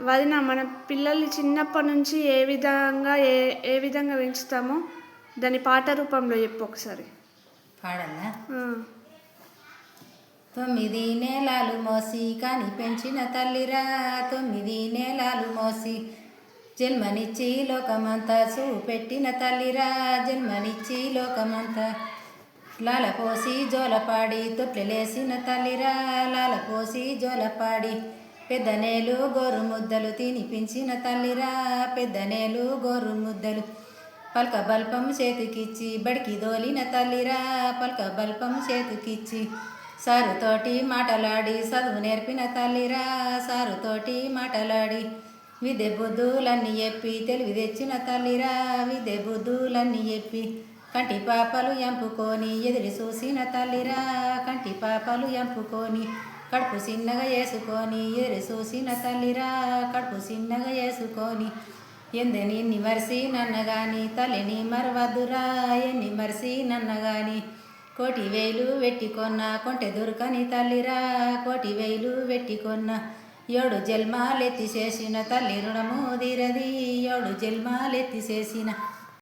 వదిన మన పిల్లల్ని చిన్నప్పటి నుంచి ఏ విధంగా పెంచుతామో దాని పాట రూపంలో చెప్పు ఒకసారి. పాడన్నా? 9 నెలలు మోసి కాని పెంచిన తల్లిరా, 9 నెలలు మోసి జన్మనిచ్చి లోకమంతా చూపెట్టిన తల్లిరా, జన్మనిచ్చి లోకమంతా లాలపోసి జోలపాడి తొట్లెలేసిన తల్లిరా, లాలపోసి జోలపాడి పెద్దనేలు గోరు ముద్దలు తినిపించిన తల్లిరా, పెద్దనేలు గోరు ముద్దలు పల్క బల్పం చేతికిచ్చి బడికి దోలిన తల్లిరా, పల్క బల్పం చేతికిచ్చి సారుతోటి మాటలాడి చదువు నేర్పిన తల్లిరా, సారుతోటి మాటలాడి విద్య బుద్ధులన్నీ చెప్పి తెలివి తెచ్చిన తల్లిరా, విద్య బుద్ధులన్నీ చెప్పి కంటి పాపలు ఎంపుకొని ఎదురు చూసిన తల్లిరా, కంటి పాపలు ఎంపుకొని కడుపు చిన్నగా వేసుకొని ఎదురు చూసిన తల్లిరా, కడుపు చిన్నగా వేసుకొని ఎన్ని మరిసి నన్నగాని తల్లిని మరవద్దురా, ఎన్ని మరిసి నన్నగాని కోటి వేలు వెట్టికొన్న కొంటె దొరకని తల్లిరా, కోటి వేలు వెట్టికొన్న 7 జన్మాలెత్తి చేసిన తల్లి రుణము తీరది, 7 జన్మాలెత్తి చేసిన